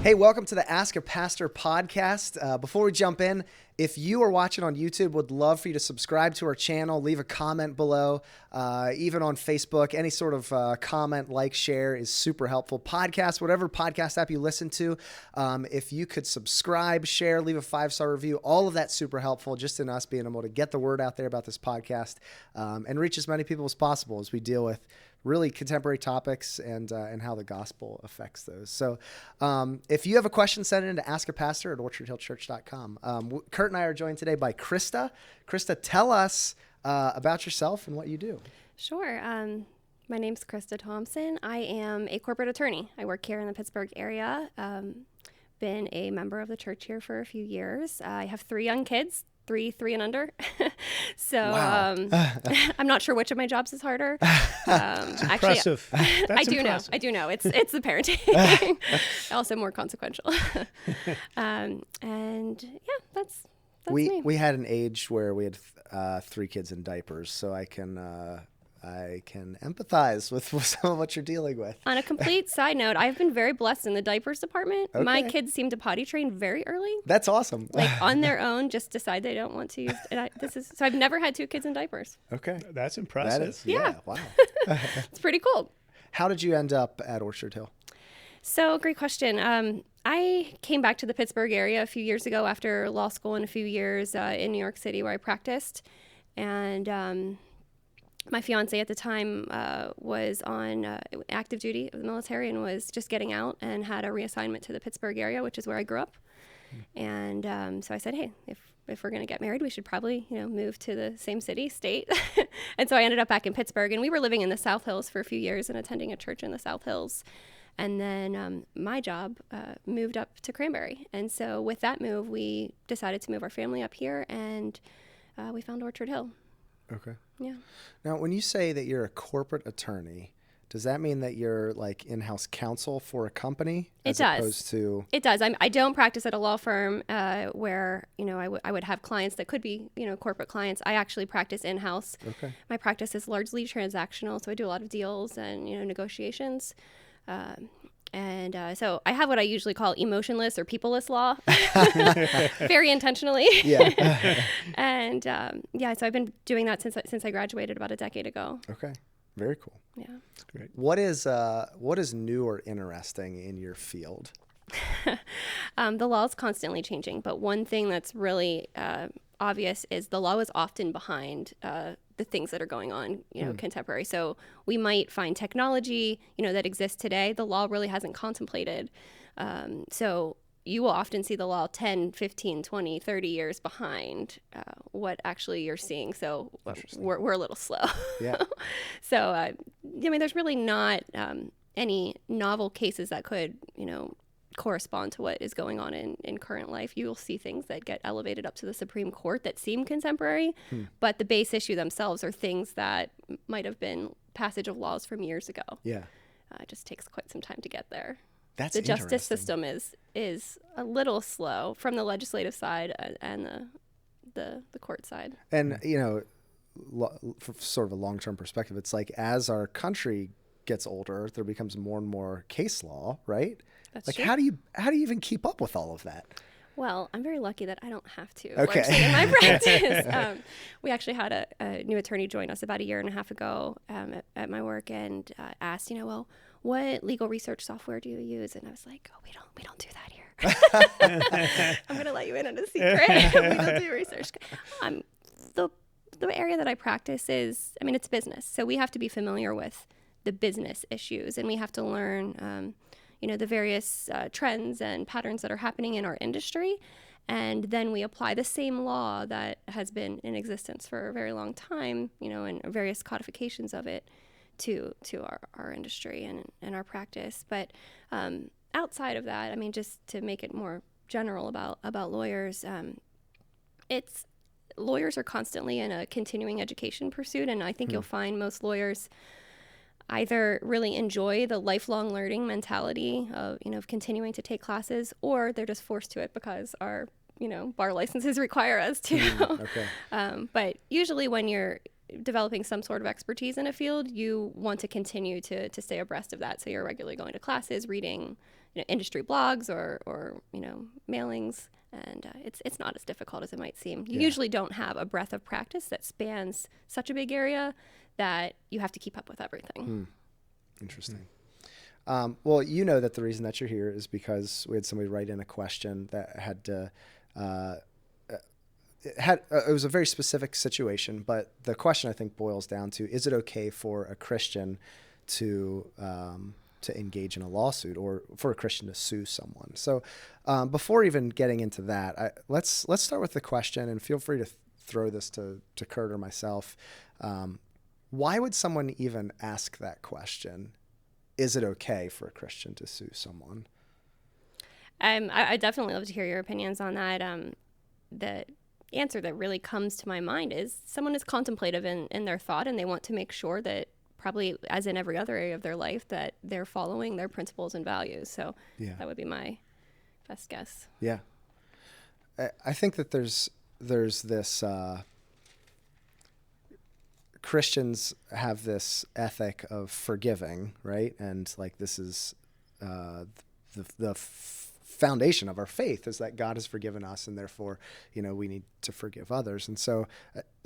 Hey, welcome to the Ask a Pastor podcast. Before we jump in, if you are watching on YouTube, would love for you to subscribe to our channel, leave a comment below, even on Facebook. Any sort of comment, like, share is super helpful. Podcast, whatever podcast app you listen to, if you could subscribe, share, leave a 5-star review, all of that's super helpful just in us being able to get the word out there about this podcast and reach as many people as possible as we deal with really contemporary topics and how the gospel affects those. So if you have a question, send it in to askapastor@orchardhillchurch.com. Kurt and I are joined today by Krista. Krista, tell us about yourself and what you do. Sure. My name's Krista Thompson. I am a corporate attorney. I work here in the Pittsburgh area. Been a member of the church here for a few years. I have 3 young kids. 3 and under. So Wow. I'm not sure which of my jobs is harder. Impressive. I do know. It's the parenting. Also more consequential. And yeah, that's me. We had an age where we had 3 kids in diapers, so I can empathize with some of what you're dealing with. On a complete side note, I've been very blessed in the diapers department. Okay. My kids seem to potty train very early. That's awesome. Like on their own, just decide they don't want to use. So I've never had 2 kids in diapers. Okay. That's impressive. That is, Yeah. Wow. It's pretty cool. How did you end up at Orchard Hill? So great question. I came back to the Pittsburgh area a few years ago after law school and a few years in New York City where I practiced. And my fiance at the time was on active duty of the military and was just getting out and had a reassignment to the Pittsburgh area, which is where I grew up. And so I said, hey, if we're going to get married, we should probably, move to the same city, state. And so I ended up back in Pittsburgh, and we were living in the South Hills for a few years and attending a church in the South Hills. And then my job moved up to Cranberry. And so with that move, we decided to move our family up here, and we found Orchard Hill. Okay. Yeah. Now, when you say that you're a corporate attorney, does that mean that you're like in-house counsel for a company? It does. Opposed to... It does. I don't practice at a law firm where, I would have clients that could be, corporate clients. I actually practice in-house. Okay. My practice is largely transactional, so I do a lot of deals and, negotiations. So I have what I usually call emotionless or peopleless law, very intentionally. Yeah. And so I've been doing that since I graduated about a decade ago. Okay. Very cool. Yeah. That's great. What is new or interesting in your field? The law is constantly changing, but one thing that's really obvious is the law is often behind the things that are going on, contemporary. So we might find technology, that exists today. The law really hasn't contemplated. So you will often see the law 10, 15, 20, 30 years behind what actually you're seeing. So we're a little slow. Yeah. So, there's really not any novel cases that could, correspond to what is going on in current life. You will see things that get elevated up to the Supreme Court that seem contemporary, but the base issue themselves are things that might have been passage of laws from years ago. Yeah. It just takes quite some time to get there. That's the justice system is a little slow from the legislative side and the court side. And, from sort of a long-term perspective, it's like as our country gets older, there becomes more and more case law, right? That's like, true. how do you even keep up with all of that? Well, I'm very lucky that I don't have to. Okay. Largely in my practice. We actually had a new attorney join us about a year and a half ago at my work and asked, what legal research software do you use? And I was like, we don't do that here. I'm going to let you in on a secret. We don't do research. The area that I practice is, it's business. So we have to be familiar with the business issues, and we have to learn, the various trends and patterns that are happening in our industry. And then we apply the same law that has been in existence for a very long time, and various codifications of it to our industry and our practice. But outside of that, just to make it more general about lawyers, lawyers are constantly in a continuing education pursuit, and I think you'll find most lawyers either really enjoy the lifelong learning mentality of continuing to take classes, or they're just forced to it because our bar licenses require us to. Okay. But usually when you're developing some sort of expertise in a field, you want to continue to stay abreast of that. So you're regularly going to classes, reading, industry blogs or mailings, and it's not as difficult as it might seem. You usually don't have a breadth of practice that spans such a big area that you have to keep up with everything. Interesting. Well, that the reason that you're here is because we had somebody write in a question that had to. It was a very specific situation, but the question I think boils down to: is it okay for a Christian to engage in a lawsuit, or for a Christian to sue someone? So, before even getting into that, let's start with the question, and feel free to throw this to Kurt or myself. Why would someone even ask that question? Is it okay for a Christian to sue someone? I definitely love to hear your opinions on that. The answer that really comes to my mind is someone is contemplative in their thought, and they want to make sure that, probably as in every other area of their life, that they're following their principles and values. So that would be my best guess. Yeah. I think that there's this, Christians have this ethic of forgiving, right? And like, this is the foundation of our faith, is that God has forgiven us, and therefore, we need to forgive others. And so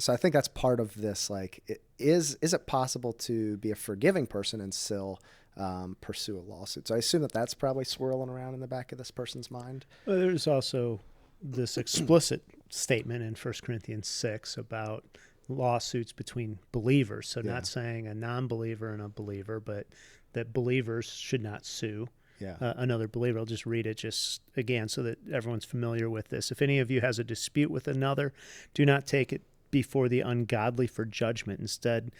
I think that's part of this. Like, is it possible to be a forgiving person and still pursue a lawsuit? So I assume that that's probably swirling around in the back of this person's mind. Well, there's also this explicit statement in 1 Corinthians 6 about lawsuits between believers. So not saying a non-believer and a believer, but that believers should not sue another believer. I'll just read it just again so that everyone's familiar with this. If any of you has a dispute with another, do not take it before the ungodly for judgment, instead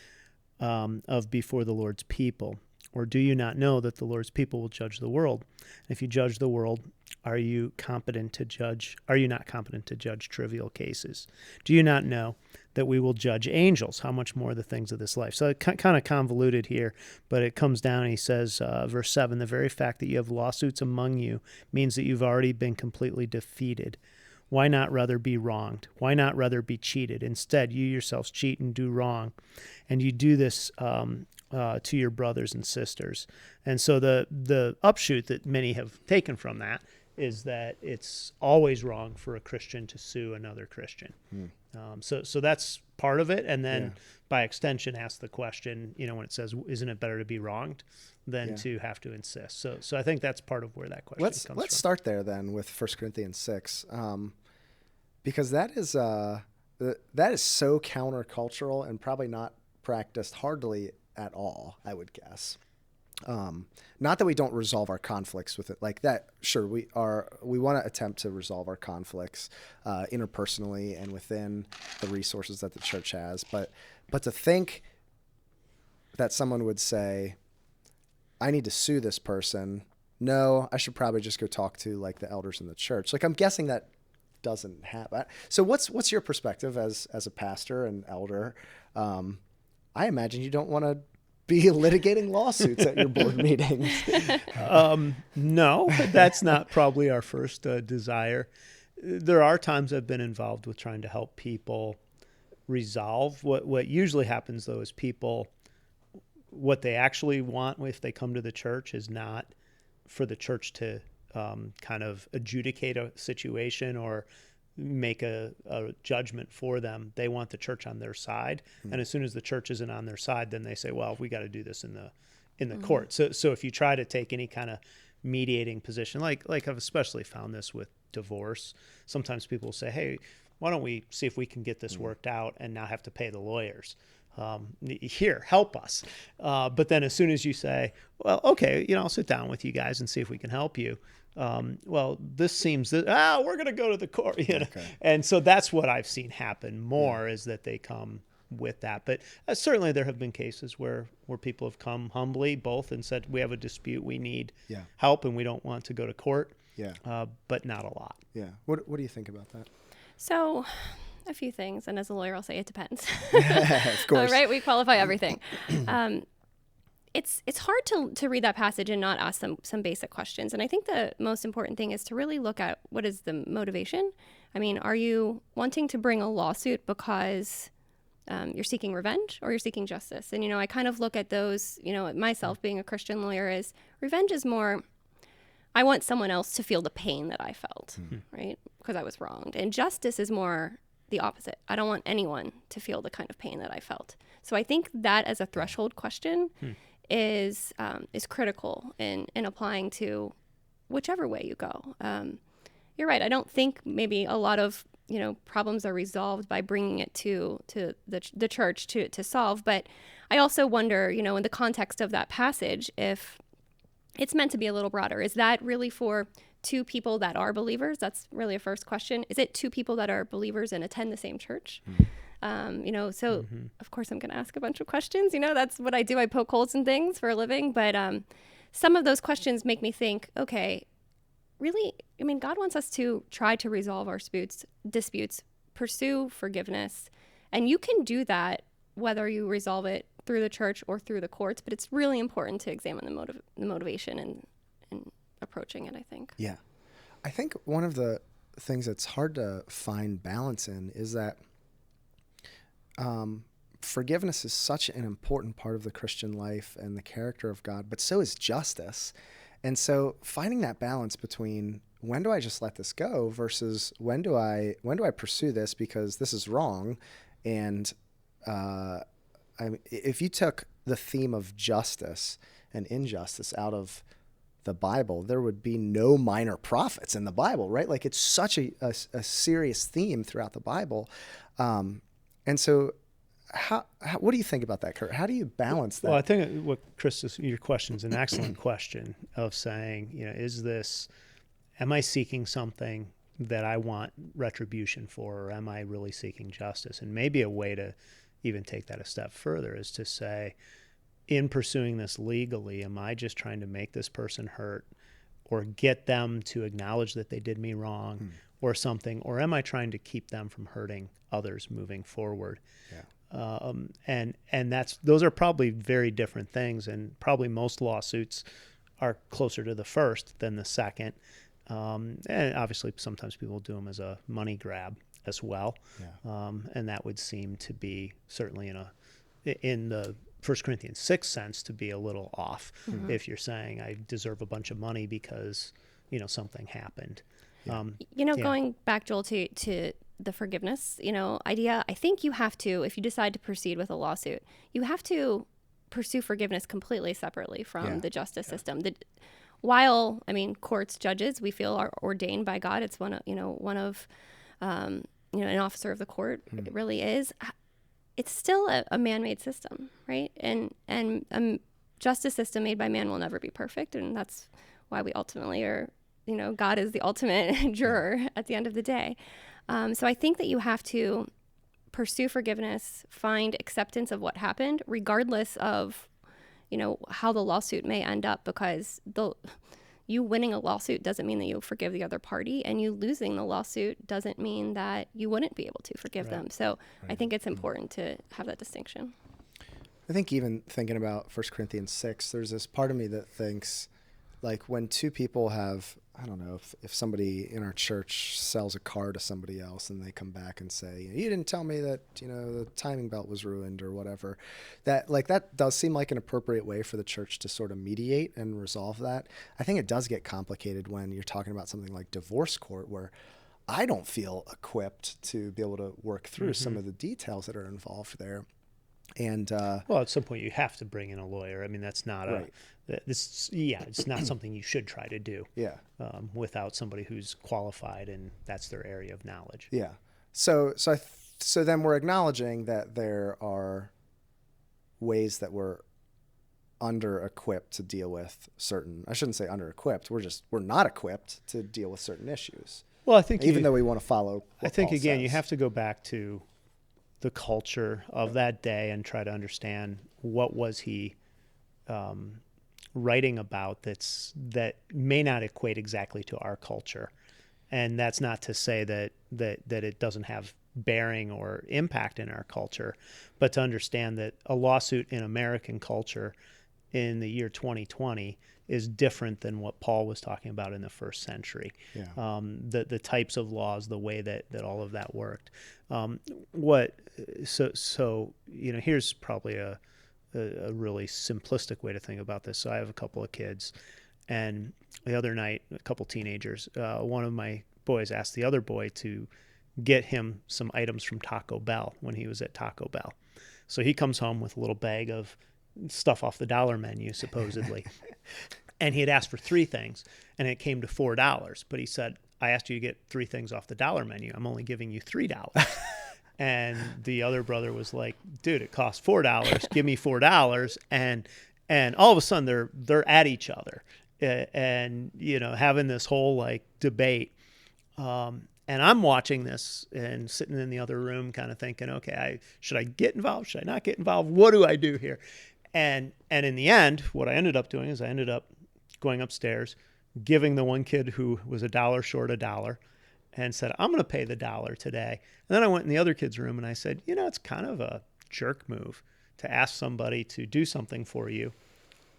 of before the Lord's people. Or do you not know that the Lord's people will judge the world? If you judge the world, are you not competent to judge trivial cases? Do you not know that we will judge angels? How much more the things of this life? So it kind of convoluted here, but it comes down and he says, verse 7, the very fact that you have lawsuits among you means that you've already been completely defeated. Why not rather be wronged? Why not rather be cheated? Instead, you yourselves cheat and do wrong, and you do this to your brothers and sisters. And so the upshoot that many have taken from that is that it's always wrong for a Christian to sue another Christian. So that's part of it. And then by extension, ask the question, when it says, isn't it better to be wronged than to have to insist? So I think that's part of where that question comes from. Let's start there then with 1 Corinthians 6, because that is so countercultural and probably not practiced hardly at all, I would guess. Not that we don't resolve our conflicts with it like that. Sure, we want to attempt to resolve our conflicts interpersonally and within the resources that the church has. But to think that someone would say, I need to sue this person. No, I should probably just go talk to like the elders in the church. Like, I'm guessing that doesn't happen. So what's your perspective as a pastor and elder? I imagine you don't want to be litigating lawsuits at your board meetings. No, that's not probably our first desire. There are times I've been involved with trying to help people resolve. What usually happens, though, is people, what they actually want if they come to the church is not for the church to kind of adjudicate a situation or make a judgment for them. They want the church on their side. And as soon as the church isn't on their side, then they say, well, we got to do this in the court. So if you try to take any kind of mediating position, like I've especially found this with divorce, sometimes people will say, hey, why don't we see if we can get this worked out and not have to pay the lawyers? Here, help us. But then as soon as you say, well, okay, I'll sit down with you guys and see if we can help you. Well, this seems that, we're going to go to the court. Okay. And so that's what I've seen happen more is that they come with that. But certainly there have been cases where people have come humbly both and said, we have a dispute, we need help, and we don't want to go to court. But not a lot. Yeah. What do you think about that? So a few things. And as a lawyer, I'll say it depends. Of course. Right? We qualify everything. It's hard to read that passage and not ask them some basic questions. And I think the most important thing is to really look at what is the motivation. I mean, are you wanting to bring a lawsuit because you're seeking revenge or you're seeking justice. And, I kind of look at those, myself being a Christian lawyer, as revenge is more, I want someone else to feel the pain that I felt, right? Because I was wronged. And justice is more the opposite. I don't want anyone to feel the kind of pain that I felt. So I think that as a threshold question is critical in applying to whichever way you go. You're right. I don't think maybe a lot of problems are resolved by bringing it to the church to solve. But I also wonder, in the context of that passage, if it's meant to be a little broader. Is that really for two people that are believers? That's really a first question. Is it two people that are believers and attend the same church? So of course I'm going to ask a bunch of questions. That's what I do. I poke holes in things for a living. But some of those questions make me think, okay, really, God wants us to try to resolve our disputes, pursue forgiveness. And you can do that whether you resolve it through the church or through the courts. But it's really important to examine the motivation and approaching it, I think. Yeah. I think one of the things that's hard to find balance in is that forgiveness is such an important part of the Christian life and the character of God, but so is justice. And so finding that balance between when do I just let this go versus when do I pursue this because this is wrong. And if you took the theme of justice and injustice out of the Bible, there would be no minor prophets in the Bible, right? Like it's such a serious theme throughout the Bible. And so what do you think about that, Kurt? How do you balance that? Well, I think your question is an excellent question of saying, am I seeking something that I want retribution for, or am I really seeking justice? And maybe a way to even take that a step further is to say, in pursuing this legally, am I just trying to make this person hurt or get them to acknowledge that they did me wrong or something, or am I trying to keep them from hurting others moving forward? Yeah. And those are probably very different things, and probably most lawsuits are closer to the first than the second. And obviously sometimes people do them as a money grab as well. Yeah. And that would seem to be certainly in the 1 Corinthians 6 sense to be a little off if you're saying I deserve a bunch of money because, something happened. Yeah. Going back, Joel, to the forgiveness, idea, I think you have to, if you decide to proceed with a lawsuit, you have to pursue forgiveness completely separately from the justice system. While, courts, judges, we feel are ordained by God. It's one of an officer of the court. It really is. It's still a man-made system, right? And a justice system made by man will never be perfect, and that's why we ultimately are, God is the ultimate juror at the end of the day. So I think that you have to pursue forgiveness, find acceptance of what happened, regardless of, how the lawsuit may end up, because you winning a lawsuit doesn't mean that you forgive the other party, and you losing the lawsuit doesn't mean that you wouldn't be able to forgive them. So I think it's important to have that distinction. I think even thinking about 1 Corinthians 6, there's this part of me that thinks, like, when two people have, I don't know, if somebody in our church sells a car to somebody else and they come back and say, you didn't tell me that, the timing belt was ruined or whatever, that does seem like an appropriate way for the church to sort of mediate and resolve that. I think it does get complicated when you're talking about something like divorce court, where I don't feel equipped to be able to work through some of the details that are involved there. And at some point you have to bring in a lawyer. That's not it's not something you should try to do. Yeah. Without somebody who's qualified and that's their area of knowledge. Yeah. So then we're acknowledging that there are ways that we're under-equipped to deal with certain. I shouldn't say under-equipped. We're not equipped to deal with certain issues. Well, I think even though we want to follow. I think again you have to go back to the culture of that day and try to understand what was he writing about that may not equate exactly to our culture. And that's not to say that it doesn't have bearing or impact in our culture, but to understand that a lawsuit in American culture in the year 2020 is different than what Paul was talking about in the first century. Yeah. The types of laws, the way that all of that worked. So here's probably a really simplistic way to think about this. So I have a couple of kids, and the other night, a couple teenagers, one of my boys asked the other boy to get him some items from Taco Bell when he was at Taco Bell. So he comes home with a little bag of stuff off the dollar menu, supposedly. And he had asked for 3 things, and it came to $4. But he said, I asked you to get 3 things off the dollar menu. I'm only giving you $3. And the other brother was like, dude, it costs $4. Give me $4. And all of a sudden they're at each other and, having this whole like debate. And I'm watching this and sitting in the other room kind of thinking, okay, should I get involved? Should I not get involved? What do I do here? And in the end, what I ended up doing is I ended up going upstairs, giving the one kid who was $1 short $1 and said, I'm going to pay the $1 today. And then I went in the other kid's room and I said, it's kind of a jerk move to ask somebody to do something for you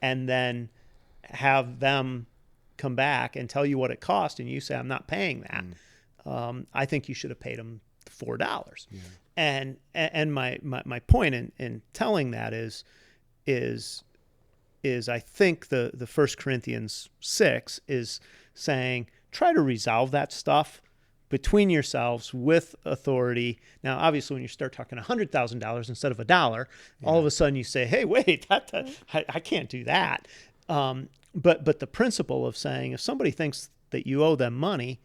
and then have them come back and tell you what it cost and you say, I'm not paying that. I think you should have paid them $4. Yeah. And my point in telling that is I think the 1 Corinthians 6 is saying, try to resolve that stuff between yourselves with authority. Now, obviously, when you start talking $100,000 instead of $1, all of a sudden you say, hey, wait, I can't do that. But the principle of saying if somebody thinks that you owe them money,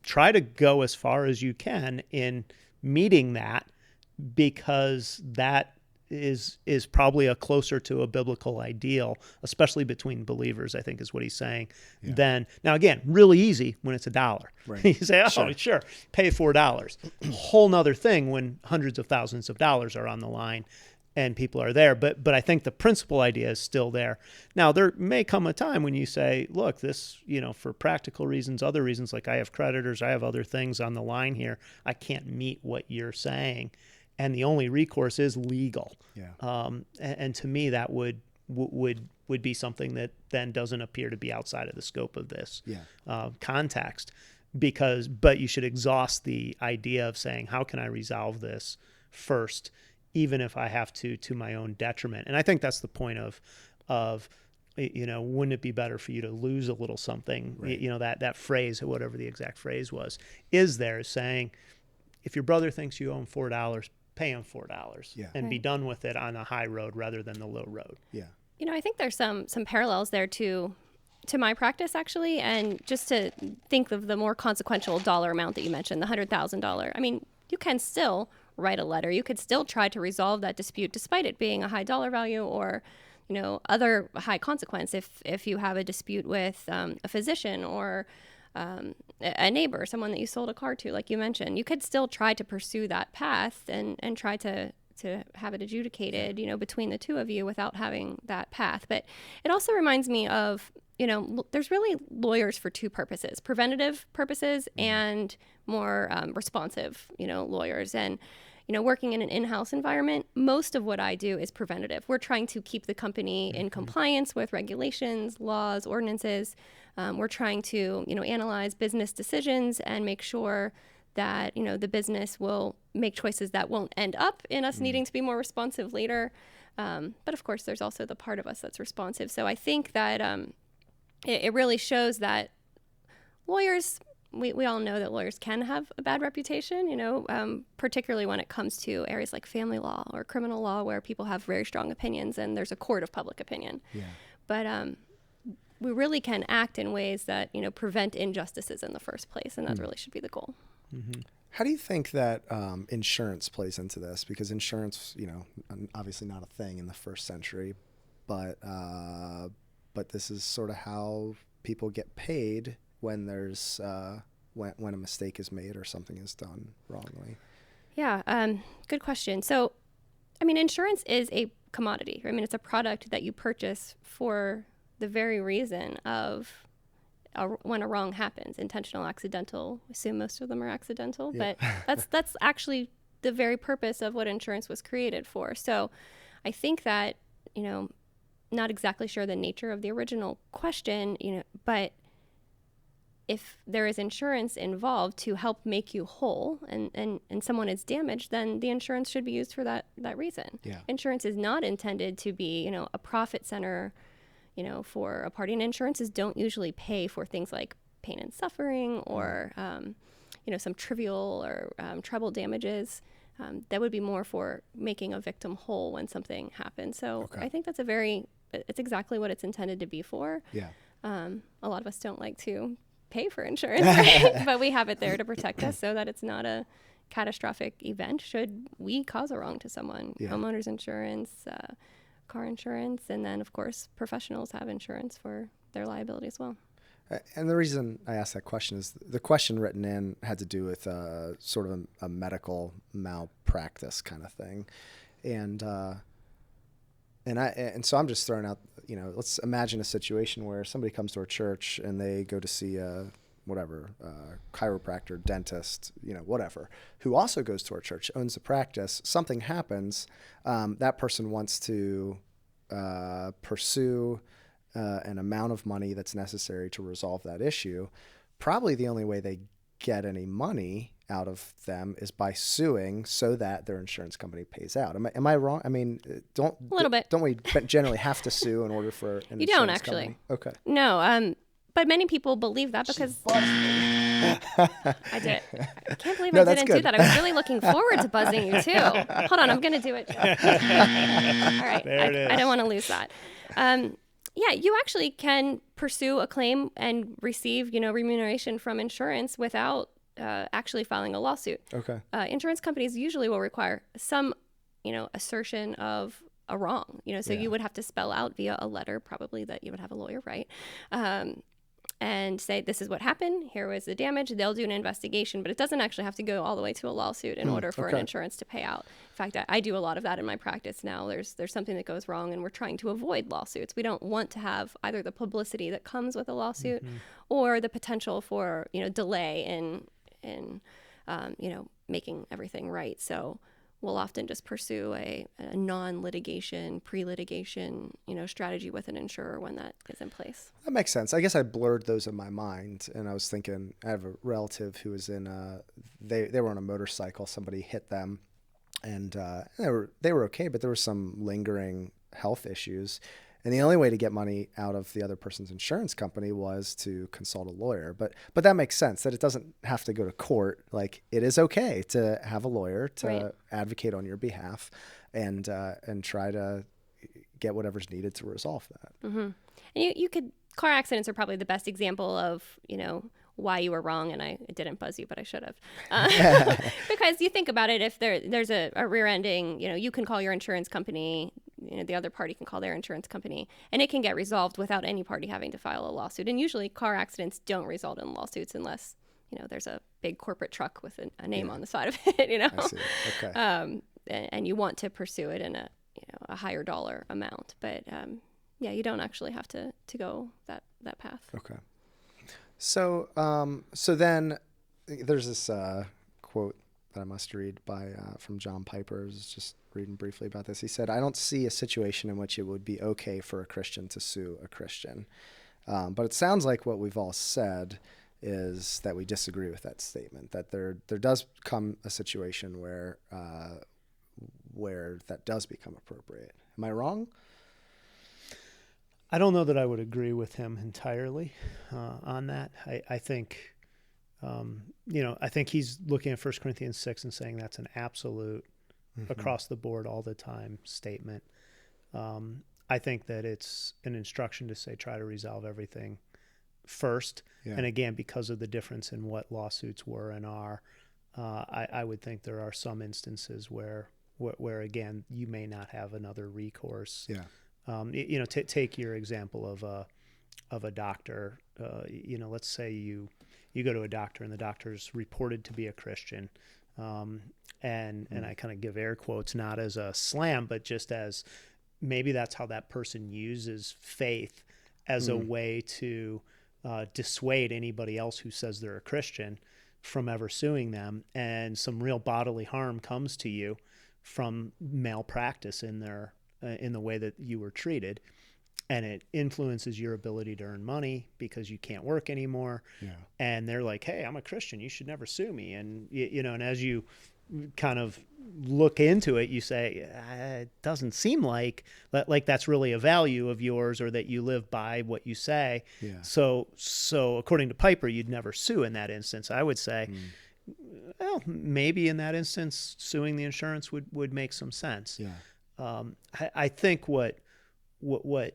try to go as far as you can in meeting that, because that is probably a closer to a biblical ideal, especially between believers, I think is what he's saying. Yeah. Then now again, really easy when it's $1. Right. You say, sure, pay $4. Whole nother thing when hundreds of thousands of dollars are on the line and people are there. But I think the principal idea is still there. Now there may come a time when you say, look, this, for practical reasons, other reasons, like I have creditors, I have other things on the line here, I can't meet what you're saying. And the only recourse is legal. Yeah. And to me, that would be something that then doesn't appear to be outside of the scope of this context. But you should exhaust the idea of saying, how can I resolve this first, even if I have to my own detriment? And I think that's the point of wouldn't it be better for you to lose a little something? Right. That phrase, or whatever the exact phrase was, is saying, if your brother thinks you owe him $4, pay him $4 and be done with it on a high road rather than the low road. Yeah. I think there's some parallels there to my practice, actually. And just to think of the more consequential dollar amount that you mentioned, the $100,000. I mean, you can still write a letter. You could still try to resolve that dispute despite it being a high dollar value or, other high consequence. If you have a dispute with a physician or a neighbor, someone that you sold a car to, like you mentioned, you could still try to pursue that path and try to have it adjudicated, between the two of you without having that path. But it also reminds me of, there's really lawyers for 2 purposes: preventative purposes and more responsive, lawyers. And, working in an in-house environment, most of what I do is preventative. We're trying to keep the company in compliance with regulations, laws, ordinances. We're trying to, analyze business decisions and make sure that, the business will make choices that won't end up in us needing to be more responsive later. But of course, there's also the part of us that's responsive. So I think that it really shows that lawyers, we all know that lawyers can have a bad reputation, particularly when it comes to areas like family law or criminal law, where people have very strong opinions and there's a court of public opinion. Yeah. But we really can act in ways that, prevent injustices in the first place. And that really should be the goal. Mm-hmm. How do you think that insurance plays into this? Because insurance, obviously not a thing in the first century, but this is sort of how people get paid when there's when a mistake is made or something is done wrongly. Yeah, good question. So, insurance is a commodity. It's a product that you purchase for the very reason of when a wrong happens, intentional, accidental. I assume most of them are accidental, but that's actually the very purpose of what insurance was created for. So I think that, not exactly sure the nature of the original question, but if there is insurance involved to help make you whole and someone is damaged, then the insurance should be used for that reason. Yeah. Insurance is not intended to be, a profit center, for a party. And insurances don't usually pay for things like pain and suffering or, some trivial or treble damages. That would be more for making a victim whole when something happens. So I think that's it's exactly what it's intended to be for. Yeah. A lot of us don't like to pay for insurance, right? But we have it there to protect us so that it's not a catastrophic event should we cause a wrong to someone. Yeah. Homeowners insurance, car insurance, and then of course professionals have insurance for their liability as well. And the reason I asked that question is the question written in had to do with sort of a medical malpractice kind of thing, and so I'm just throwing out, let's imagine a situation where somebody comes to our church and they go to see a chiropractor, dentist, whatever, who also goes to our church, owns a practice. Something happens, that person wants to pursue an amount of money that's necessary to resolve that issue. Probably the only way they get any money out of them is by suing so that their insurance company pays out. Am I wrong? I mean, A little bit. Don't we generally have to sue in order for an You insurance don't actually. company? Okay. No, but many people believe that because I did. I can't believe I didn't do that. I was really looking forward to buzzing you too. Hold on, I'm going to do it. All right. There it is. I don't want to lose that. Yeah, you actually can pursue a claim and receive, remuneration from insurance without actually filing a lawsuit. Okay. Insurance companies usually will require some, assertion of a wrong, so you would have to spell out via a letter, probably that you would have a lawyer write, and say, this is what happened. Here was the damage. They'll do an investigation, but it doesn't actually have to go all the way to a lawsuit in order for an insurance to pay out. In fact, I do a lot of that in my practice now. There's something that goes wrong, and we're trying to avoid lawsuits. We don't want to have either the publicity that comes with a lawsuit or the potential for, delay in making everything right. So we'll often just pursue a non-litigation, pre-litigation, strategy with an insurer when that is in place. That makes sense. I guess I blurred those in my mind, and I was thinking, I have a relative who was in they were on a motorcycle. Somebody hit them, and they were okay, but there were some lingering health issues. And the only way to get money out of the other person's insurance company was to consult a lawyer. But that makes sense, that it doesn't have to go to court. Like, it is okay to have a lawyer to advocate on your behalf and try to get whatever's needed to resolve that. Mm-hmm. And you could, car accidents are probably the best example of, why you were wrong, and I didn't buzz you, but I should have. Because you think about it, if there's a rear ending, you can call your insurance company, the other party can call their insurance company, and it can get resolved without any party having to file a lawsuit. And usually car accidents don't result in lawsuits unless, there's a big corporate truck with a name on the side of it, I see. Okay. And you want to pursue it in a higher dollar amount. But you don't actually have to go that path. Okay. So then there's this quote that I must read from John Piper. I was just reading briefly about this. He said, "I don't see a situation in which it would be okay for a Christian to sue a Christian." But it sounds like what we've all said is that we disagree with that statement, that there does come a situation where that does become appropriate. Am I wrong? I don't know that I would agree with him entirely on that. I think, I think he's looking at 1 Corinthians 6 and saying that's an absolute across the board all the time statement. I think that it's an instruction to say try to resolve everything first. Yeah. And again, because of the difference in what lawsuits were and are, I would think there are some instances where again, you may not have another recourse. Yeah. Take your example of a doctor. Let's say you go to a doctor and the doctor's reported to be a Christian, and I kind of give air quotes, not as a slam, but just as maybe that's how that person uses faith as a way to dissuade anybody else who says they're a Christian from ever suing them, and some real bodily harm comes to you from malpractice in the way that you were treated. and it influences your ability to earn money because you can't work anymore. Yeah. And they're like, hey, I'm a Christian. You should never sue me. And, you know, and as you kind of look into it, you say, it doesn't seem like that's really a value of yours, or that you live by what you say. Yeah. So according to Piper, you'd never sue in that instance. I would say, well, maybe in that instance, suing the insurance would make some sense. Yeah. I think what 1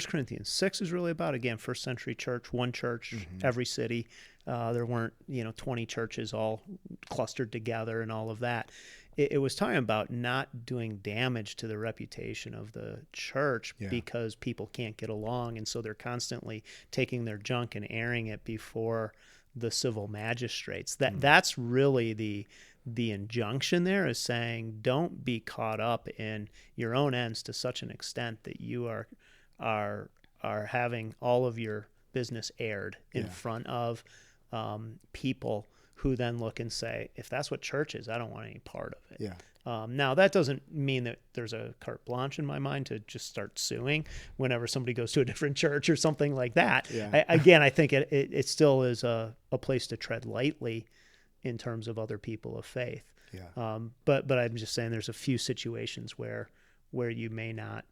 Corinthians 6 is really about, again, first century church, one church, every city. There weren't, 20 churches all clustered together and all of that. It was talking about not doing damage to the reputation of the church because people can't get along. And so they're constantly taking their junk and airing it before the civil magistrates. That's really the injunction there, is saying, don't be caught up in your own ends to such an extent that you are having all of your business aired in front of people who then look and say, if that's what church is, I don't want any part of it. Yeah. Now, that doesn't mean that there's a carte blanche in my mind to just start suing whenever somebody goes to a different church or something like that. Yeah. I think it still is a place to tread lightly in terms of other people of faith. Yeah. But I'm just saying there's a few situations where you may not,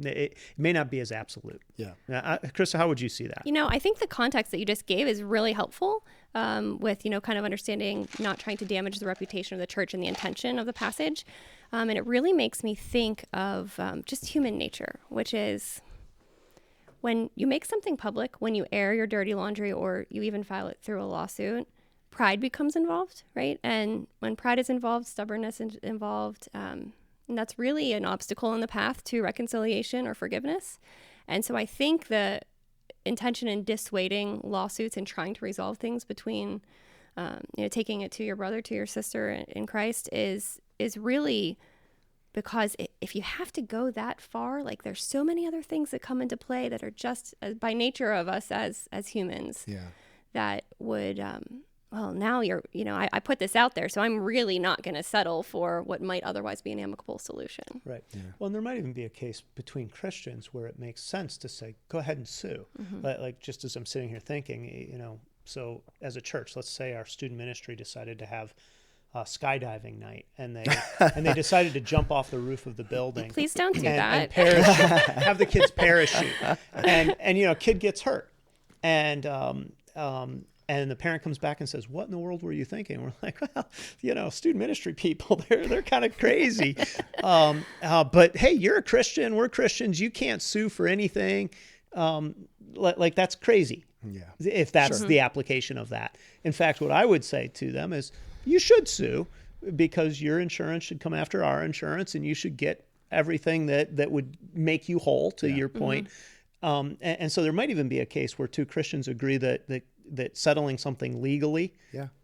it may not be as absolute. Yeah. Krista, how would you see that? I think the context that you just gave is really helpful with, kind of understanding not trying to damage the reputation of the church and the intention of the passage. And it really makes me think of just human nature, which is when you make something public, when you air your dirty laundry, or you even file it through a lawsuit, pride becomes involved, right? And when pride is involved, stubbornness is involved, and that's really an obstacle in the path to reconciliation or forgiveness. And so I think the intention in dissuading lawsuits and trying to resolve things between, taking it to your brother, to your sister in Christ is really because if you have to go that far, like there's so many other things that come into play that are just by nature of us as humans that would, well, now I put this out there, so I'm really not going to settle for what might otherwise be an amicable solution. Right. Yeah. Well, and there might even be a case between Christians where it makes sense to say, go ahead and sue. Like just as I'm sitting here thinking, so as a church, let's say our student ministry decided to have a skydiving night, and they decided to jump off the roof of the building. Please don't do that. And have the kids parachute, and kid gets hurt, and the parent comes back and says, what in the world were you thinking? We're like, well, student ministry people, they're kind of crazy. But hey, you're a Christian. We're Christians. You can't sue for anything. Like that's crazy. Yeah. If that's the application of that. In fact, what I would say to them is, you should sue because your insurance should come after our insurance, and you should get everything that would make you whole, to your point. And so there might even be a case where two Christians agree that settling something legally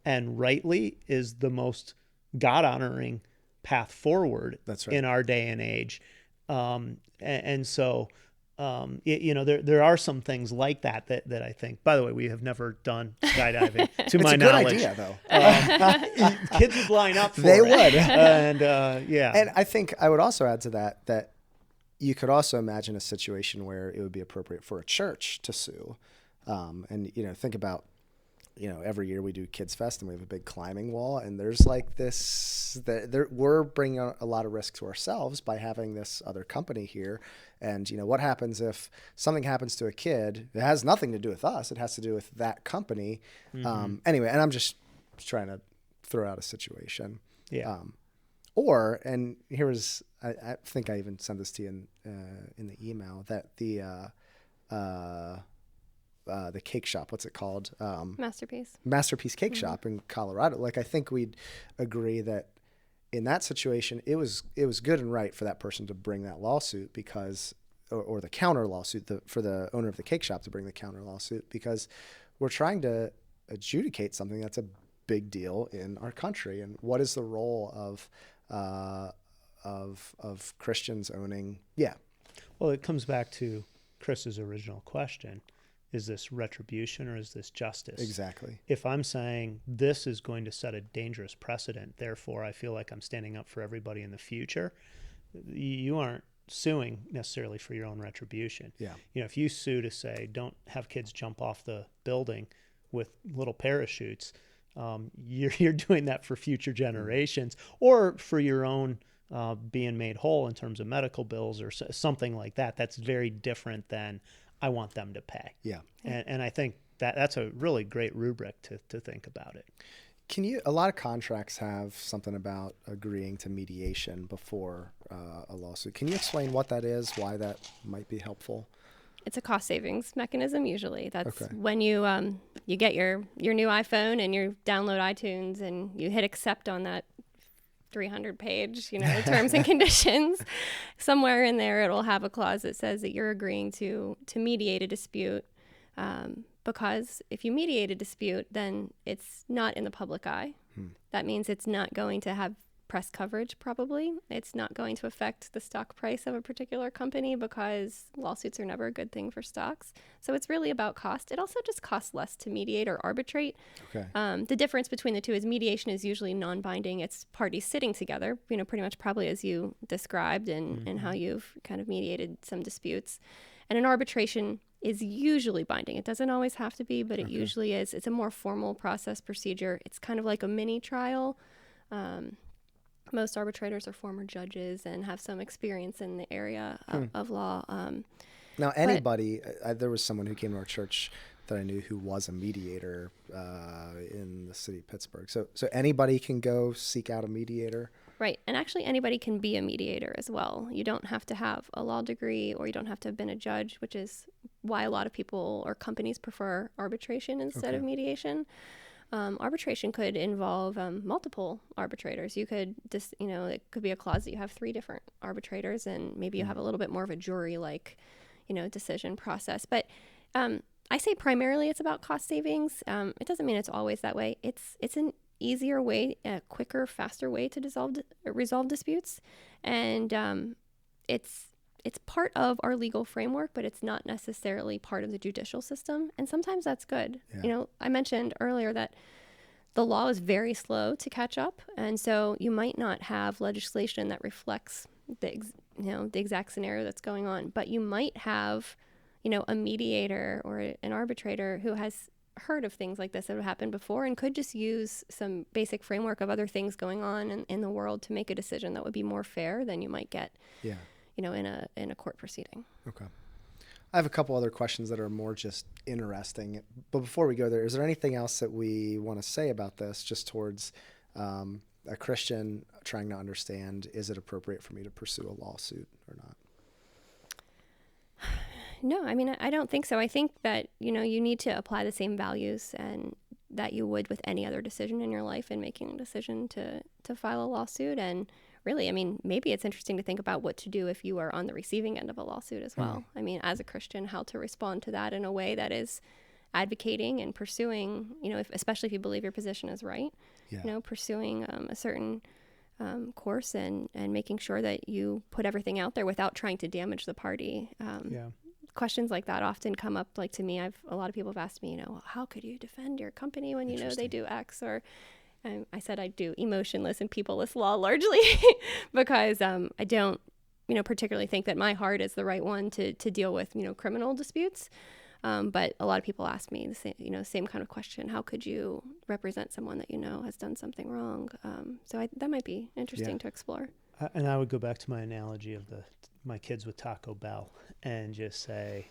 and rightly is the most God-honoring path forward. That's right. In our day and age. And so, there are some things like that I think, by the way, we have never done skydiving to my knowledge. It's a good idea, though. Kids would line up for it. They would. And And I think I would also add to that you could also imagine a situation where it would be appropriate for a church to sue. And, think about, every year we do Kids Fest and we have a big climbing wall, and there's like this, we're bringing a lot of risk to ourselves by having this other company here. And, what happens if something happens to a kid? It has nothing to do with us. It has to do with that company. Anyway, and I'm just trying to throw out a situation. Yeah. And here was, I think I even sent this to you in the email, that the cake shop, what's it called? Masterpiece Cake Shop in Colorado. Like, I think we'd agree that in that situation, it was good and right for that person to bring that lawsuit because, or the counter lawsuit, for the owner of the cake shop to bring the counter lawsuit, because we're trying to adjudicate something that's a big deal in our country. And what is the role of Christians owning? Yeah. Well, it comes back to Chris's original question. Is this retribution or is this justice? Exactly. If I'm saying this is going to set a dangerous precedent, therefore I feel like I'm standing up for everybody in the future, you aren't suing necessarily for your own retribution. Yeah. If you sue to say, don't have kids jump off the building with little parachutes, you're doing that for future generations or for your own being made whole in terms of medical bills or something like that. That's very different than I want them to pay. Yeah. And I think that's a really great rubric to think about it. A lot of contracts have something about agreeing to mediation before a lawsuit. Can you explain what that is, why that might be helpful? It's a cost savings mechanism usually. That's Okay. when you get your new iPhone and you download iTunes and you hit accept on that 300-page, terms and conditions. Somewhere in there, it'll have a clause that says that you're agreeing to mediate a dispute. Because if you mediate a dispute, then it's not in the public eye. That means it's not going to have press coverage, probably. It's not going to affect the stock price of a particular company because lawsuits are never a good thing for stocks. So it's really about cost. It also just costs less to mediate or arbitrate. Okay. The difference between the two is mediation is usually non-binding. It's parties sitting together, pretty much probably as you described and how you've kind of mediated some disputes. And an arbitration is usually binding. It doesn't always have to be, but it usually is. It's a more formal process procedure. It's kind of like a mini trial. Most arbitrators are former judges and have some experience in the area of law. Now, anybody, there was someone who came to our church that I knew who was a mediator in the city of Pittsburgh. So anybody can go seek out a mediator? Right. And actually anybody can be a mediator as well. You don't have to have a law degree or you don't have to have been a judge, which is why a lot of people or companies prefer arbitration instead of mediation. Arbitration could involve multiple arbitrators. You could just, it could be a clause that you have 3 different arbitrators and maybe you have a little bit more of a jury-like, decision process. But I say primarily it's about cost savings. It doesn't mean it's always that way. It's an easier way, a quicker, faster way to resolve disputes. And it's part of our legal framework, but it's not necessarily part of the judicial system. And sometimes that's good. Yeah. I mentioned earlier that the law is very slow to catch up. And so you might not have legislation that reflects the exact scenario that's going on, but you might have, a mediator or an arbitrator who has heard of things like this that have happened before and could just use some basic framework of other things going on in the world to make a decision that would be more fair than you might get in a court proceeding. Okay. I have a couple other questions that are more just interesting. But before we go there, is there anything else that we want to say about this just towards a Christian trying to understand, is it appropriate for me to pursue a lawsuit or not? No, I don't think so. I think that, you need to apply the same values and that you would with any other decision in your life in making a decision to file a lawsuit. And really, maybe it's interesting to think about what to do if you are on the receiving end of a lawsuit as well. As a Christian, how to respond to that in a way that is advocating and pursuing, especially if you believe your position is right, pursuing a certain course and making sure that you put everything out there without trying to damage the party. Questions like that often come up, like to me. A lot of people have asked me, how could you defend your company when they do X? Or I said I do emotionless and peopleless law largely because I don't, particularly think that my heart is the right one to deal with, criminal disputes. But a lot of people ask me the same kind of question: how could you represent someone that has done something wrong? So that might be interesting to explore. And I would go back to my analogy of my kids with Taco Bell and just say,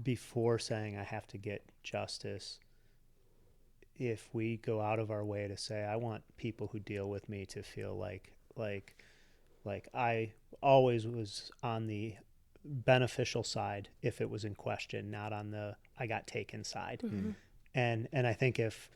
before saying I have to get justice, if we go out of our way to say, I want people who deal with me to feel like I always was on the beneficial side if it was in question, not on the I got taken side. Mm-hmm. And I think if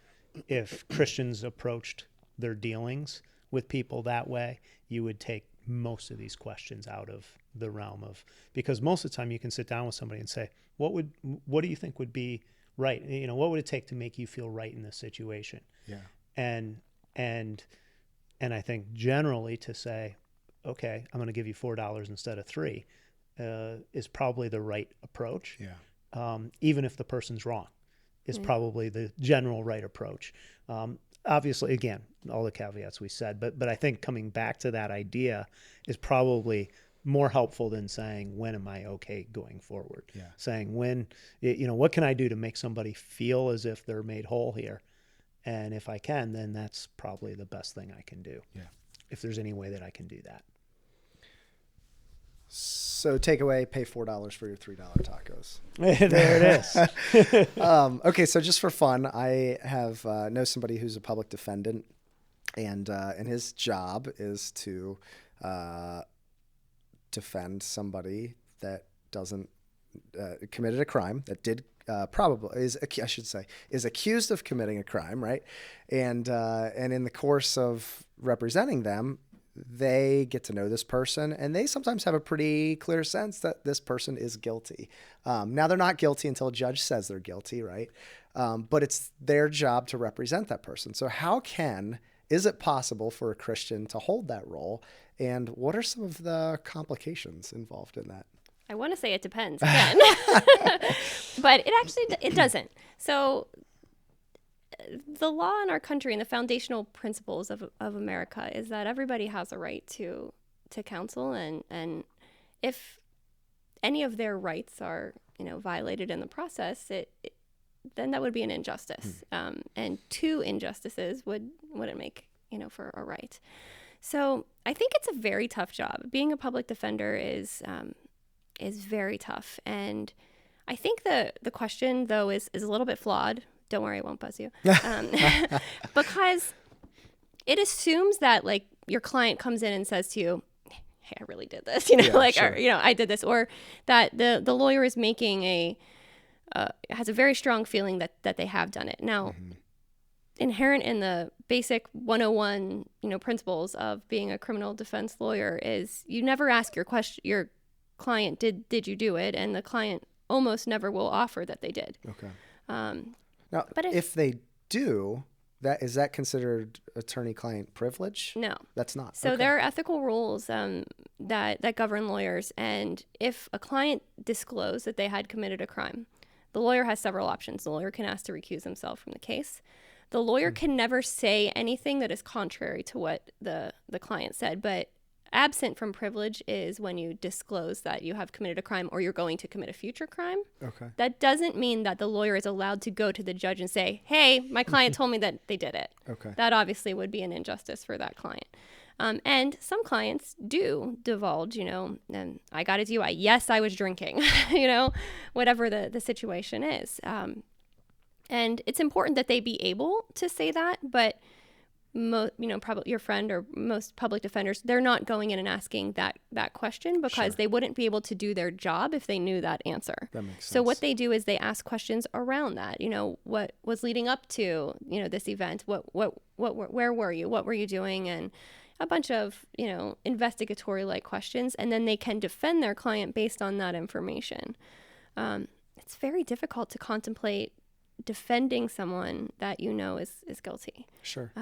Christians approached their dealings with people that way, you would take most of these questions out of the realm of, because most of the time you can sit down with somebody and say, what do you think would be right? What would it take to make you feel right in this situation? Yeah. And I think generally to say, okay, I'm going to give you $4 instead of $3 is probably the right approach. Yeah. Even if the person's wrong, is probably the general right approach. Obviously, again, all the caveats we said, but I think coming back to that idea is probably more helpful than saying, when am I okay going forward? Yeah. Saying what can I do to make somebody feel as if they're made whole here? And if I can, then that's probably the best thing I can do. Yeah. If there's any way that I can do that. So takeaway, pay $4 for your $3 tacos. There it is. Okay, so just for fun, I have know somebody who's a public defendant, and his job is to defend somebody that doesn't committed a crime, that did probably is accused of committing a crime, right? And in the course of representing them, they get to know this person, and they sometimes have a pretty clear sense that this person is guilty. Now, they're not guilty until a judge says they're guilty, right? But it's their job to represent that person. So is it possible for a Christian to hold that role? And what are some of the complications involved in that? I want to say it depends again, but it doesn't. So the law in our country and the foundational principles of America is that everybody has a right to counsel, and if any of their rights are violated in the process, then that would be an injustice, and two injustices wouldn't make for a right. So I think it's a very tough job. Being a public defender is very tough, and I think the question though is a little bit flawed. Don't worry, I won't buzz you. Because it assumes that like your client comes in and says to you, hey, I really did this, Sure. or, I did this, or that the lawyer is making has a very strong feeling that they have done it. Now, inherent in the basic 101, principles of being a criminal defense lawyer is you never ask your client, did you do it? And the client almost never will offer that they did. Okay. Now, but if they do, is that considered attorney-client privilege? No. That's not. So okay. there are ethical rules that govern lawyers, and if a client disclosed that they had committed a crime, the lawyer has several options. The lawyer can ask to recuse himself from the case. The lawyer can never say anything that is contrary to what the client said, but absent from privilege is when you disclose that you have committed a crime or you're going to commit a future crime. Okay. That doesn't mean that the lawyer is allowed to go to the judge and say, hey, my client told me that they did it. Okay. That obviously would be an injustice for that client. And some clients do divulge, and I got his DUI. Yes, I was drinking, whatever the situation is. And it's important that they be able to say that, but probably your friend or most public defenders, they're not going in and asking that question because Sure. they wouldn't be able to do their job if they knew that answer. That makes sense. So what they do is they ask questions around that. What was leading up to this event? Where were you? What were you doing? And a bunch of investigatory like questions, and then they can defend their client based on that information. It's very difficult to contemplate defending someone that is guilty. Sure.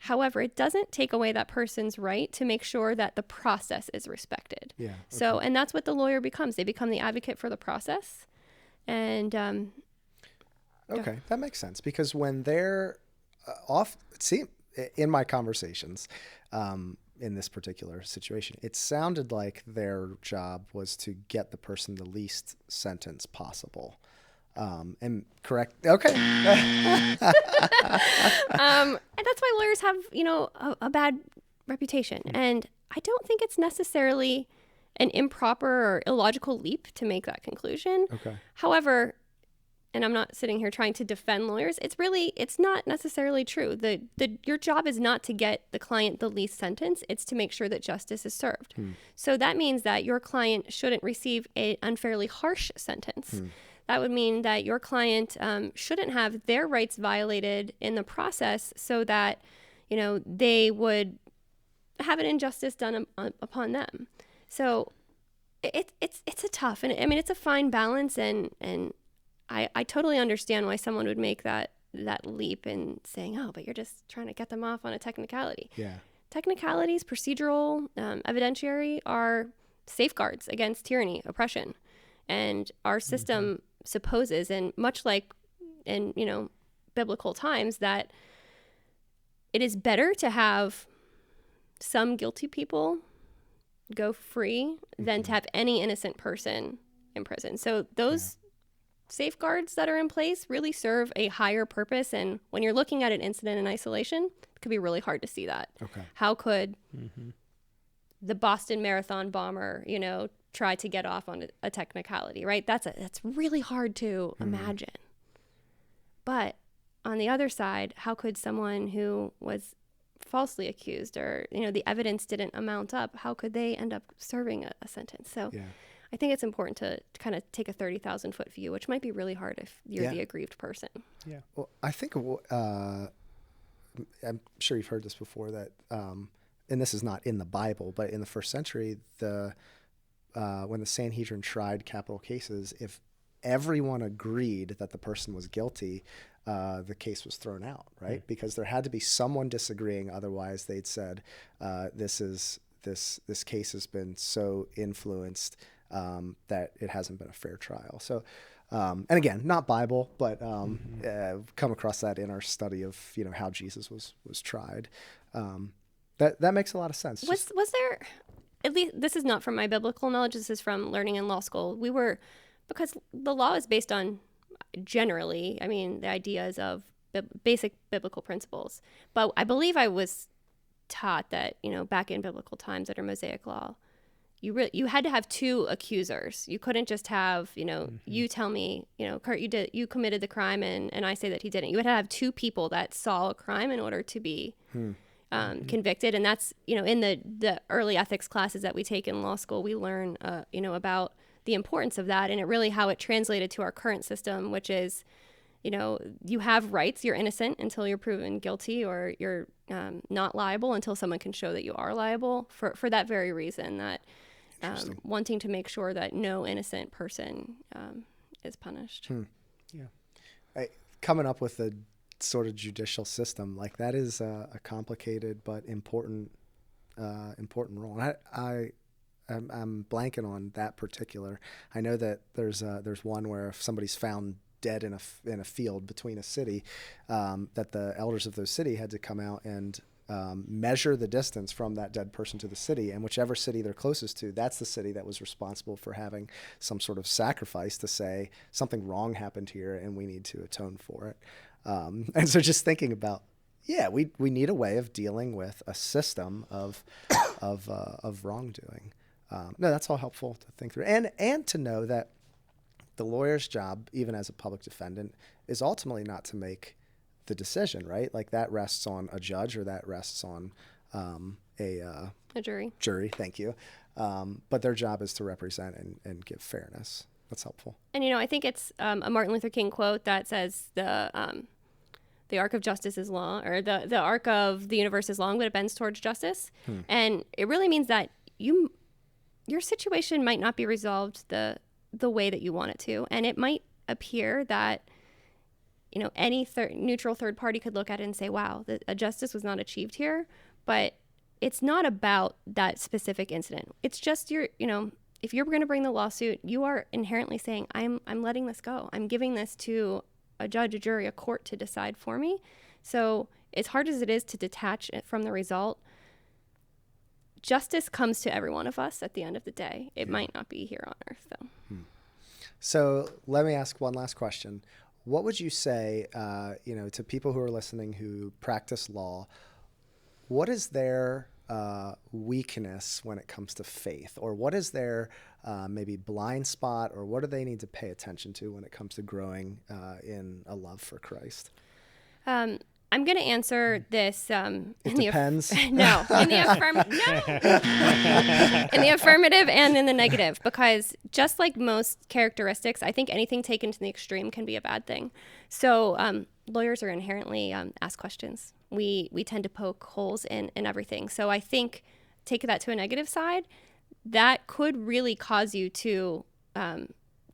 However, it doesn't take away that person's right to make sure that the process is respected. Yeah. So, and that's what the lawyer becomes. They become the advocate for the process. And okay, that makes sense, because when they're in my conversations, in this particular situation, it sounded like their job was to get the person the least sentence possible. And correct. Okay. And that's why lawyers have, a bad reputation. And I don't think it's necessarily an improper or illogical leap to make that conclusion. Okay. However, and I'm not sitting here trying to defend lawyers, it's not necessarily true. Your job is not to get the client the least sentence. It's to make sure that justice is served. So that means that your client shouldn't receive an unfairly harsh sentence. That would mean that your client shouldn't have their rights violated in the process so that, they would have an injustice done upon them. So it's a tough, and I mean, it's a fine balance, and I totally understand why someone would make that leap in saying, oh, but you're just trying to get them off on a technicality. Yeah. Technicalities, procedural, evidentiary are safeguards against tyranny, oppression. And our system supposes, and much like in, biblical times, that it is better to have some guilty people go free than to have any innocent person in prison. So those safeguards that are in place really serve a higher purpose. And when you're looking at an incident in isolation, it could be really hard to see that. Okay. How could the Boston Marathon bomber, try to get off on a technicality, right? That's really hard to imagine. But on the other side, how could someone who was falsely accused or, the evidence didn't amount up, how could they end up serving a sentence? So I think it's important to kind of take a 30,000-foot view, which might be really hard if you're the aggrieved person. Yeah. Well, I think I'm sure you've heard this before that, and this is not in the Bible, but in the first century, when the Sanhedrin tried capital cases, if everyone agreed that the person was guilty, the case was thrown out, right? Because there had to be someone disagreeing. Otherwise, they'd said, this case has been so influenced that it hasn't been a fair trial. So, and again, not Bible, but come across that in our study of how Jesus was tried. That makes a lot of sense. Was there, at least this is not from my biblical knowledge, this is from learning in law school. Because the law is based on generally, the ideas of basic biblical principles. But I believe I was taught that, back in biblical times under Mosaic law, you had to have two accusers. You couldn't just have, you tell me, Kurt, you committed the crime and I say that he didn't. You had to have two people that saw a crime in order to be convicted. And that's, in the early ethics classes that we take in law school, we learn, about the importance of that and really how it translated to our current system, which is, you have rights, you're innocent until you're proven guilty, or you're not liable until someone can show that you are liable for that very reason, that wanting to make sure that no innocent person is punished. Yeah. Coming up with a sort of judicial system like that is a complicated but important role. And I'm blanking on that particular. I know that there's one where if somebody's found dead in a field between a city, that the elders of those city had to come out and measure the distance from that dead person to the city, and whichever city they're closest to, that's the city that was responsible for having some sort of sacrifice to say something wrong happened here and we need to atone for it. And so just thinking about, we need a way of dealing with a system of wrongdoing. No, that's all helpful to think through, and to know that the lawyer's job, even as a public defendant, is ultimately not to make the decision, right? Like that rests on a judge, or that rests on a jury. Jury, thank you. But their job is to represent and give fairness. That's helpful. And I think it's a Martin Luther King quote that says the arc of justice is long, or the arc of the universe is long, but it bends towards justice. And it really means that your situation might not be resolved the way that you want it to, and it might appear that any neutral third party could look at it and say, wow, a justice was not achieved here. But it's not about that specific incident. It's just if you're going to bring the lawsuit, you are inherently saying, I'm letting this go. I'm giving this to a judge, a jury, a court to decide for me. So as hard as it is to detach it from the result, justice comes to every one of us at the end of the day. It might not be here on earth, though. So let me ask one last question. What would you say, to people who are listening who practice law? What is their weakness when it comes to faith, or what is their maybe blind spot, or what do they need to pay attention to when it comes to growing in a love for Christ? I'm going to answer this. It depends. In the affirmative and in the negative, because just like most characteristics, I think anything taken to the extreme can be a bad thing. So lawyers are inherently ask questions. We tend to poke holes in everything. So I think take that to a negative side, that could really cause you to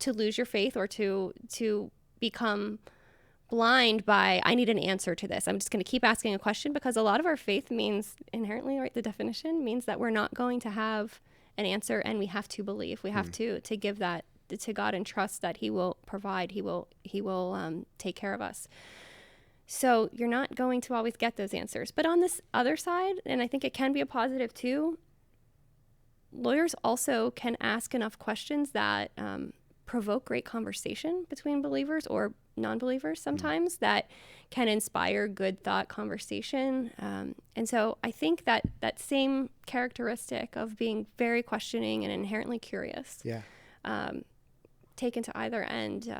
lose your faith, or to become blind by, I need an answer to this. I'm just going to keep asking a question, because a lot of our faith means inherently, right, the definition means that we're not going to have an answer, and we have to believe. We have to give that to God and trust that He will provide. He will take care of us. So you're not going to always get those answers. But on this other side, and I think it can be a positive too, lawyers also can ask enough questions that provoke great conversation between believers or non-believers sometimes that can inspire good thought conversation. And so I think that that same characteristic of being very questioning and inherently curious, taken to either end,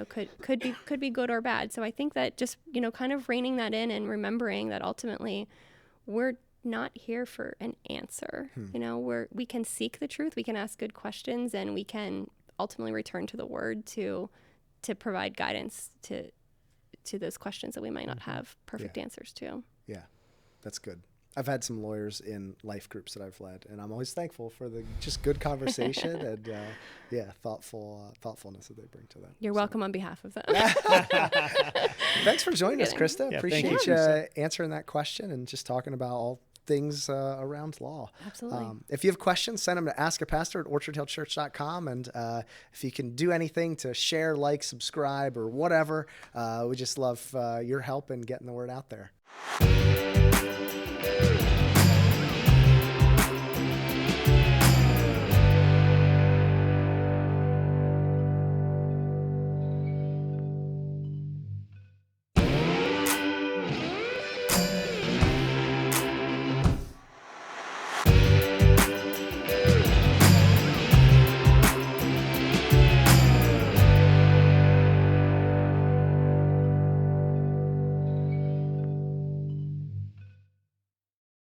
could be good or bad. So I think that just, kind of reining that in and remembering that ultimately we're not here for an answer. We can seek the truth, we can ask good questions, and we can ultimately return to the Word to provide guidance to those questions that we might not have perfect answers to. Yeah, that's good. I've had some lawyers in life groups that I've led, and I'm always thankful for the just good conversation and thoughtfulness that they bring to that. You're welcome on behalf of them. Thanks for joining us, Krista. Yeah, appreciate you answering that question and just talking about all things around law. Absolutely. If you have questions, send them to askapastor@orchardhillchurch.com. And if you can do anything to share, like, subscribe, or whatever, we just love your help in getting the word out there.